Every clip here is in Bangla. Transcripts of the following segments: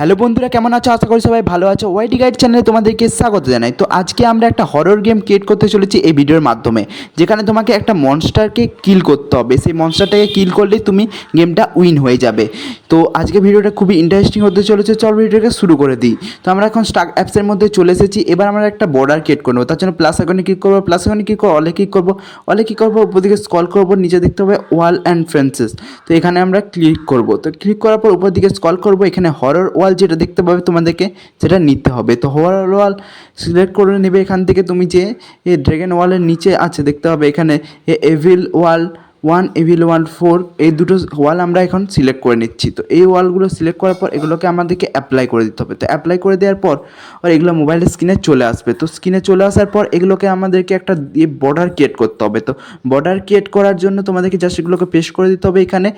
হ্যালো বন্ধুরা, কেমন আছো? আশা করি সবাই ভালো আছো। ওয়াইটি গাইড চ্যানেলে তোমাদেরকে স্বাগত জানাই। তো আজকে আমরা একটা হরর গেম ক্রিয়েট করতে চলেছি এই ভিডিওর মাধ্যমে, যেখানে তোমাকে একটা মনস্টারকে কিল করতে হবে। সেই মনস্টারটাকে কিল করলেই তুমি গেমটা উইন হয়ে যাবে। তো আজকে ভিডিওটা খুবই ইন্টারেস্টিং হতে চলেছে। চল ভিডিওটাকে শুরু করে দিই। তো আমরা এখন স্টার্ট অ্যাপসের মধ্যে চলে এসেছি। এবার আমরা একটা বর্ডার ক্রিয়েট করবো। তার জন্য প্লাস আইকনে ক্লিক করবো, প্লাস আইকনে ক্লিক করবো, অলে ক্লিক করবো, অলে ক্লিক করবো, উপর দিকে স্ক্রল করবো, নিচে দেখতে হবে ওয়াল অ্যান্ড ফেন্সেস। তো এখানে আমরা ক্লিক করবো। তো ক্লিক করার পর উপর দিকে স্ক্রল করবো, এখানে হরর ওয়াল যেটা দেখতে পাবে তোমাদেরকে সেটা নিতে হবে। তো হরর ওয়াল সিলেক্ট করে নেবে। এখান থেকে তুমি যে ড্রাগন ওয়ালের নিচে আছে দেখতে হবে এখানে এভিল ওয়াল 1, এভিল ওয়াল 4, এই দুটো ওয়াল আমরা এখন সিলেক্ট করে নিচ্ছি। তো এই ওয়ালগুলো সিলেক্ট করার পর এগুলোকে আমাদেরকে অ্যাপ্লাই করে দিতে হবে। তো অ্যাপ্লাই করে দেওয়ার পর আর এগুলো মোবাইলের স্ক্রিনে চলে আসবে। তো স্ক্রিনে চলে আসার পর এগুলোকে আমাদেরকে একটা বর্ডার ক্রিয়েট করতে হবে। তো বর্ডার ক্রিয়েট করার জন্য তোমাদেরকে জাস্ট এগুলোকে পেস্ট করে দিতে হবে এখানে।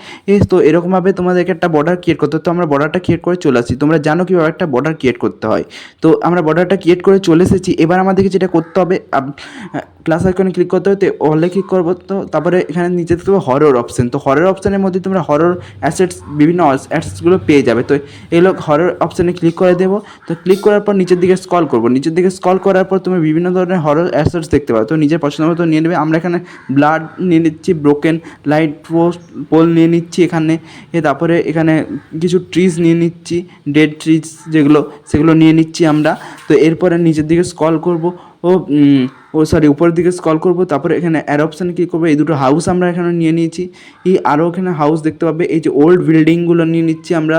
তো এরকমভাবে তোমাদেরকে একটা বর্ডার ক্রিয়েট করতে হবে। তো আমরা বর্ডারটা ক্রিয়েট করে চলে আসছি। তোমরা জানো কীভাবে একটা বর্ডার ক্রিয়েট করতে হয়। তো আমরা বর্ডারটা ক্রিয়েট করে চলে এসেছি। এবার আমাদেরকে যেটা করতে হবে, প্লাস আইকনে ক্লিক করতে হবে, তো অলে ক্লিক করবো। তো তারপরে এখানে নিচে দেখতে হবে হরর অপশান। তো হরর অপশানের মধ্যে তোমরা হরর অ্যাসেটস, বিভিন্ন অ্যাসেটসগুলো পেয়ে যাবে। তো এগুলো হরর অপশানে ক্লিক করে দেবো। তো ক্লিক করার পর নিচের দিকে স্ক্রল করবো। নিচের দিকে স্ক্রল করার পর তুমি বিভিন্ন ধরনের হরর অ্যাসেটস দেখতে পাবে। তো নিজের পছন্দ মতো নিয়ে নেবে। আমরা এখানে ব্লাড নিয়ে নিচ্ছি, ব্রোকেন লাইট পোল নিয়ে নিচ্ছি এখানে। তারপরে এখানে কিছু ট্রিজ নিয়ে নিচ্ছি, ডেড ট্রিজ যেগুলো, সেগুলো নিয়ে নিচ্ছি আমরা। তো এরপরে নিচের দিকে স্ক্রল করবো উপরের দিকে স্ক্রল করবো। তারপরে এখানে অ্যাড অপশানে কী করবো, এই দুটো হাউস আমরা এখানে নিয়ে নিয়েছি। আরও এখানে হাউস দেখতে পাবে। এই যে ওল্ড বিল্ডিংগুলো নিয়ে নিচ্ছি আমরা।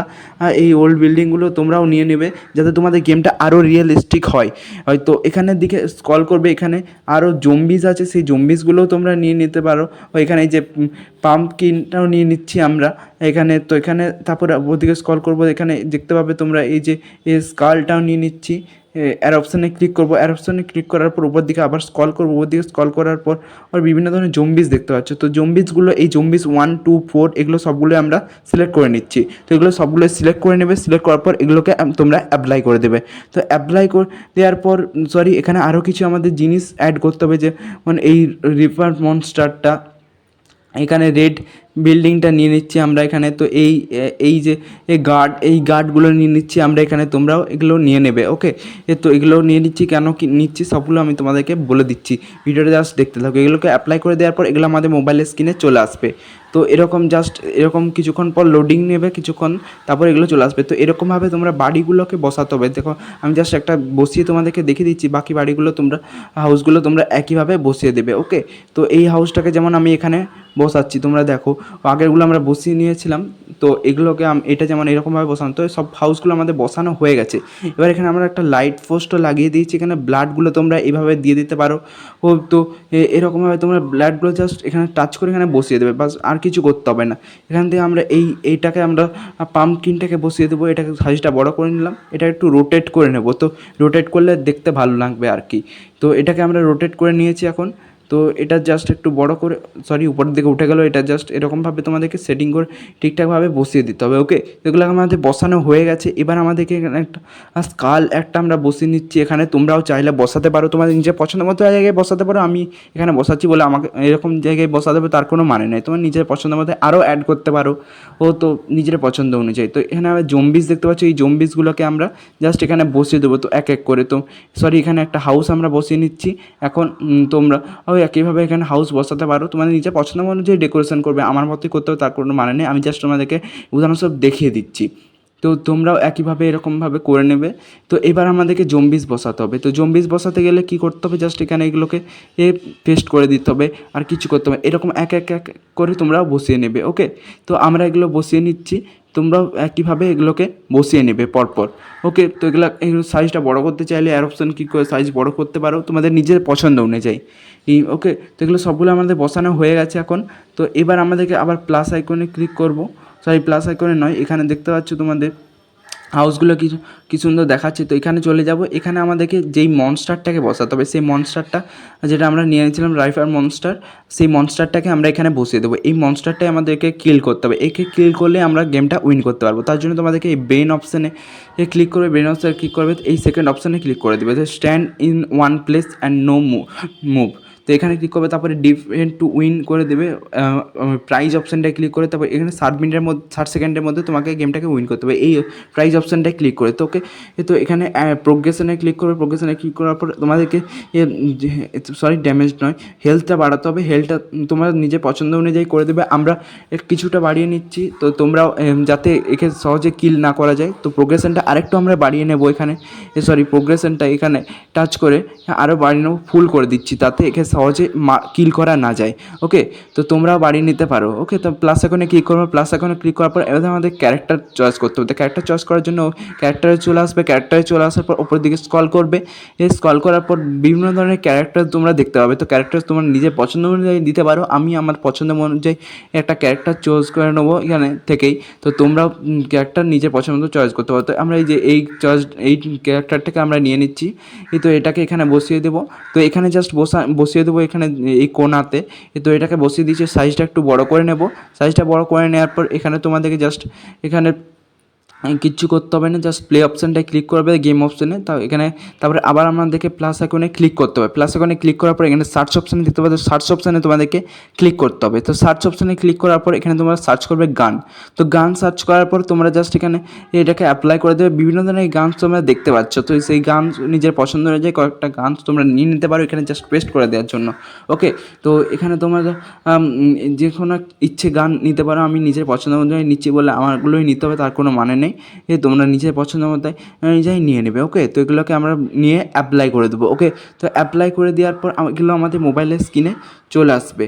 এই ওল্ড বিল্ডিংগুলো তোমরাও নিয়ে নেবে যাতে তোমাদের গেমটা আরও রিয়েলিস্টিক হয়। হয়তো এখানের দিকে স্ক্রল করবে, এখানে আরও জম্বিজ আছে, সেই জম্বিজগুলোও তোমরা নিয়ে নিতে পারো। এখানে এই যে পাম্পকিনটাও নিয়ে নিচ্ছি আমরা এখানে। তো এখানে তারপরে ওদিকে স্ক্রল করবো, এখানে দেখতে পাবে তোমরা এই যে স্কালটাও নিয়ে নিচ্ছি। অ্যাড অপশানে ক্লিক করবো। অ্যাড অপশানে ক্লিক করার পর উপর দিকে আবার স্ক্রল করবো। উপর দিকে স্ক্রল করার পর আর বিভিন্ন ধরনের জম্বিজ দেখতে পাচ্ছ। তো জম্বিজগুলো, এই জম্বিজ 1, 2, 4 এগুলো সবগুলো আমরা সিলেক্ট করে নিচ্ছি। তো এগুলো সবগুলো সিলেক্ট করে নেবে। সিলেক্ট করার পর এগুলোকে তোমরা অ্যাপ্লাই করে দেবে। তো অ্যাপ্লাই করে দেওয়ার পর এখানে আরও কিছু আমাদের জিনিস অ্যাড করতে হবে, যে মানে এই রিভার মনস্টারটা, এখানে রেড বিল্ডিংটা নিয়ে নিচ্ছি আমরা এখানে। তো এই যে এই গার্ডগুলো নিয়ে নিচ্ছি আমরা এখানে। তোমরাও এগুলো নিয়ে নেবে, ওকে। তো এগুলো নিয়ে নিচ্ছি, কেন কি নিচ্ছি সবগুলো আমি তোমাদেরকে বলে দিচ্ছি। ভিডিওটা জাস্ট দেখতে থাকো। এগুলোকে অ্যাপ্লাই করে দেওয়ার পর এগুলো আমাদের মোবাইলের স্ক্রিনে চলে আসবে। তো এরকম কিছুক্ষণ পর লোডিং নেবে কিছুক্ষণ, তারপর এগুলো চলে আসবে। তো এরকমভাবে তোমরা বাড়িগুলোকে বসাতে হবে। দেখো আমি জাস্ট একটা বসিয়ে তোমাদেরকে দেখিয়ে দিচ্ছি, বাকি বাড়িগুলো তোমরা হাউসগুলো তোমরা একইভাবে বসিয়ে দেবে, ওকে। তো এই হাউসটাকে যেমন আমি এখানে বসাচ্ছি, তোমরা দেখো আগেরগুলো আমরা বসিয়ে নিয়েছিলাম। তো এগুলোকে এটা যেমন এরকমভাবে বসানো। তো সব হাউসগুলো আমাদের বসানো হয়ে গেছে। এবার এখানে আমরা একটা লাইট পোস্টও লাগিয়ে দিয়েছি। এখানে ব্লাডগুলো তোমরা এইভাবে দিয়ে দিতে পারো। তো এরকমভাবে তোমরা ব্লাডগুলো জাস্ট এখানে টাচ করে এখানে বসিয়ে দেবে, বাস আর কিছু করতে হবে না। এখান থেকে আমরা এইটাকে আমরা পাম্পকিনটাকে বসিয়ে দেবো। এটাকে সাইজটা বড় করে নিলাম, এটা একটু রোটেট করে নেব। তো রোটেট করলে দেখতে ভালো লাগবে আর কি। তো এটাকে আমরা রোটেট করে নিয়েছি এখন। তো এটা জাস্ট একটু বড় করে, উপরের দিকে উঠে গেল। এটা জাস্ট এরকমভাবে তোমাদেরকে সেটিং করে ঠিকঠাকভাবে বসিয়ে দিতে হবে, ওকে। এগুলো আমাদের বসানো হয়ে গেছে। এবার আমাদেরকে এখানে একটা স্কাল আমরা বসিয়ে নিচ্ছি এখানে। তোমরাও চাইলে বসাতে পারো, তোমাদের নিজের পছন্দ মতো জায়গায় বসাতে পারো। আমি এখানে বসাচ্ছি বলে আমাকে এরকম জায়গায় বসাতে হবে তার কোনো মানে নেই। তোমার নিজের পছন্দ মতো আরও অ্যাড করতে পারো, তো নিজের পছন্দ অনুযায়ী। তো এখানে আমরা জম্বিজ দেখতে পাচ্ছি, এই জম্বিজগুলোকে আমরা জাস্ট এখানে বসিয়ে দেবো। তো এক এক করে, তো এখানে একটা হাউস আমরা বসিয়ে নিচ্ছি এখন। তোমরা একইভাবে এখানে হাউস বসাতে পারো, তোমাদের নিজের পছন্দ অনুযায়ী ডেকোরেশন করবে। আমার মতোই করতে হবে তার কোনো মানে নেই, আমি জাস্ট তোমাদেরকে উদাহরণস্বরূপ দেখিয়ে দিচ্ছি। তো তোমরাও একইভাবে এরকমভাবে করে নেবে। তো এবার আমাদেরকে জম্বিজ বসাতে হবে। তো জম্বিজ বসাতে গেলে কী করতে হবে, জাস্ট এখানে এগুলোকে পেস্ট করে দিতে হবে, আর কিছু করতে হবে। এরকম এক এক এক করে তোমরাও বসিয়ে নেবে, ওকে। তো আমরা এগুলো বসিয়ে নিচ্ছি, তোমরাও একইভাবে এগুলোকে বসিয়ে নেবে পরপর, ওকে। তো এগুলো সাইজটা বড় করতে চাইলে অ্যাড অপশান ক্লিক করে সাইজ বড় করতে পারো তোমাদের নিজের পছন্দ অনুযায়ী, ওকে। তো এগুলো সবগুলো আমাদের বসানো হয়ে গেছে এখন। তো এবার আমাদেরকে আবার প্লাস আইকনে ক্লিক করবো। প্লাস আইকনে নয়, এখানে দেখতে পাচ্ছ তোমাদের হাউসগুলো কি সুন্দর দেখাচ্ছে। তো এখানে চলে যাব। এখানে আমাদেরকে যেই মনস্টারটাকে বসাতে হবে, সেই মনস্টারটা যেটা আমরা নিয়ে নিয়েছিলাম রাইফার মনস্টার, সেই মনস্টারটাকে আমরা এখানে বসিয়ে দেবো। এই মনস্টারটাই আমাদেরকে কিল করতে হবে। একে কিল করলে আমরা গেমটা উইন করতে পারবো। তার জন্য তোমাদেরকে এই ব্রেন অপশানে ক্লিক করবে। ব্রেন অপশানে ক্লিক করবে, এই সেকেন্ড অপশানে ক্লিক করে দেবে, stand in one place and no move. তো এখানে ক্লিক করবে, তারপরে ডিফেন্ড টু উইন করে দেবে, প্রাইজ অপশানটায় ক্লিক করে, তারপর এখানে 60 সেকেন্ডের মধ্যে তোমাকে গেমটাকে উইন করতে হবে এই প্রাইজ অপশানটায় ক্লিক করে। তো ওকে, তো এখানে প্রোগ্রেশনে ক্লিক করবে, প্রোগ্রেশনে ক্লিক করার পর তোমাদেরকে ড্যামেজ নয়, হেলথটা বাড়াতে হবে। হেলথটা তোমরা নিজের পছন্দ অনুযায়ী করে দেবে। আমরা কিছুটা বাড়িয়ে নিচ্ছি, তো তোমরাও যাতে একে সহজে কিল না করা যায়, তো প্রোগ্রেশনটা আরেকটু আমরা বাড়িয়ে নেবো এখানে, প্রোগ্রেশনটা এখানে টাচ করে আরও বাড়িয়ে নেবো, ফুল করে দিচ্ছি, তাতে একে সহজে কিল করা না যায়। ওকে, তো তোমরাও বাড়িয়ে নিতে পারো। ওকে, তো প্লাস আইকনে ক্লিক করবো, প্লাস আইকনে ক্লিক করার পর এবার আমাদের ক্যারেক্টার চয়েস করতে হবে। তো ক্যারেক্টার চয়েস করার জন্য ক্যারেক্টারে চলে আসবে, ক্যারেক্টারে চলে আসার পর ওপরের দিকে স্ক্রল করবে, স্ক্রল করার পর বিভিন্ন ধরনের ক্যারেক্টার তোমরা দেখতে পাবে। তো ক্যারেক্টার তোমার নিজের পছন্দ অনুযায়ী দিতে পারো। আমি আমার পছন্দ অনুযায়ী একটা ক্যারেক্টার চয়েস করে নেবো এখানে থেকেই। তো তোমরাও ক্যারেক্টার নিজের পছন্দ মতো চয়েস করতে পারো। তো আমরা এই যে এই ক্যারেক্টারটাকে আমরা নিয়ে নিচ্ছি, তো এটাকে এখানে বসিয়ে দেবো। তো এখানে জাস্ট বসিয়ে দেবো এখানে এই কোণাতে। তো এটাকে বসিয়ে দিচ্ছি, সাইজটা একটু বড় করে নেব। সাইজটা বড় করে নেওয়ার পর এখানে তোমাদেরকে জাস্ট এখানে কিচ্ছু করতে হবে না, জাস্ট প্লে অপশানটায় ক্লিক করবে, গেম অপশানে। তাও এখানে তারপরে আবার আমাদেরকে প্লাস আইকনে ক্লিক করতে হবে। প্লাস আইকনে ক্লিক করার পর এখানে সার্চ অপশানে দেখতে পাবে, সার্চ অপশানে তোমাদেরকে ক্লিক করতে হবে। তো সার্চ অপশানে ক্লিক করার পর এখানে তোমরা সার্চ করবে গান। তো গান সার্চ করার পর তোমরা জাস্ট এখানে এটাকে অ্যাপ্লাই করে দেবে। বিভিন্ন ধরনের গান তোমরা দেখতে পাচ্ছ, তো সেই গান নিজের পছন্দ অনুযায়ী কয়েকটা গান তোমরা নিয়ে নিতে পারো এখানে জাস্ট পেস্ট করে দেওয়ার জন্য। ওকে, তো এখানে তোমরা যে কোনো ইচ্ছে গান নিতে পারো। আমি নিজের পছন্দ অনুযায়ী নিচ্ছি বলে আমারগুলোই নিতে হবে তার কোনো মানে নেই। তোমরা নিজের পছন্দ মতো অনুযায়ী নিয়ে নেবে। ওকে, তো এগুলোকে আমরা নিয়ে অ্যাপ্লাই করে দেবো। ওকে, তো অ্যাপ্লাই করে দেওয়ার পর এগুলো আমাদের মোবাইলের স্ক্রিনে চলে আসবে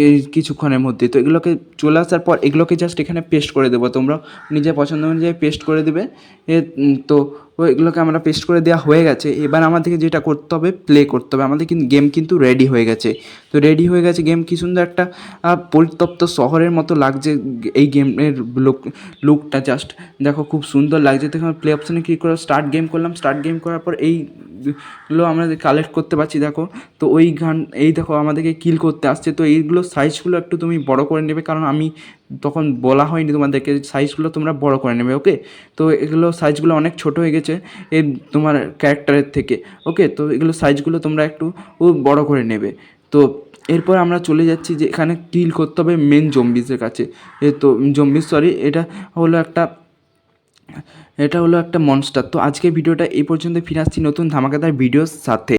এই কিছুক্ষণের মধ্যে। তো এগুলোকে চলে আসার পর এগুলোকে জাস্ট এখানে পেস্ট করে দেবো। তোমরা নিজের পছন্দ অনুযায়ী পেস্ট করে দেবে। তো এগুলোকে আমরা পেস্ট করে দেওয়া হয়ে গেছে। এবার আমাদেরকে যেটা করতে হবে, প্লে করতে হবে। আমাদের কিন্তু গেম কিন্তু রেডি হয়ে গেছে। তো রেডি হয়ে গেছে গেম, কী সুন্দর একটা পরিতপ্ত শহরের মতো লাগছে এই গেমের লুকটা। জাস্ট দেখো, খুব সুন্দর লাগছে। দেখো, প্লে অপশানে ক্লিক করে স্টার্ট গেম করলাম। স্টার্ট গেম করার পর এইগুলো আমরা কালেক্ট করতে পারছি। দেখো, তো ওই গান দেখো আমাদেরকে কিল করতে আসছে। তো এইগুলো সাইজগুলো একটু তুমি বড় করে নেবে, কারণ আমি তখন বলা হয়নি তোমাদেরকে, সাইজগুলো তোমরা বড় করে নেবে। ওকে, তো এগুলো সাইজগুলো অনেক ছোট হয়ে গেছে এই তোমার ক্যারেক্টারের থেকে। ওকে, তো এগুলো সাইজগুলো তোমরা একটু বড় করে নেবে। তো এরপর আমরা চলে যাচ্ছি যে এখানে কিল করতে হবে মেন জম্বিসের কাছে। তো জম্বিস, এটা হলো একটা মনস্টার। তো আজকে ভিডিওটা এই পর্যন্ত, ফিরে আসছি নতুন ধামাকাদার ভিডিওর সাথে।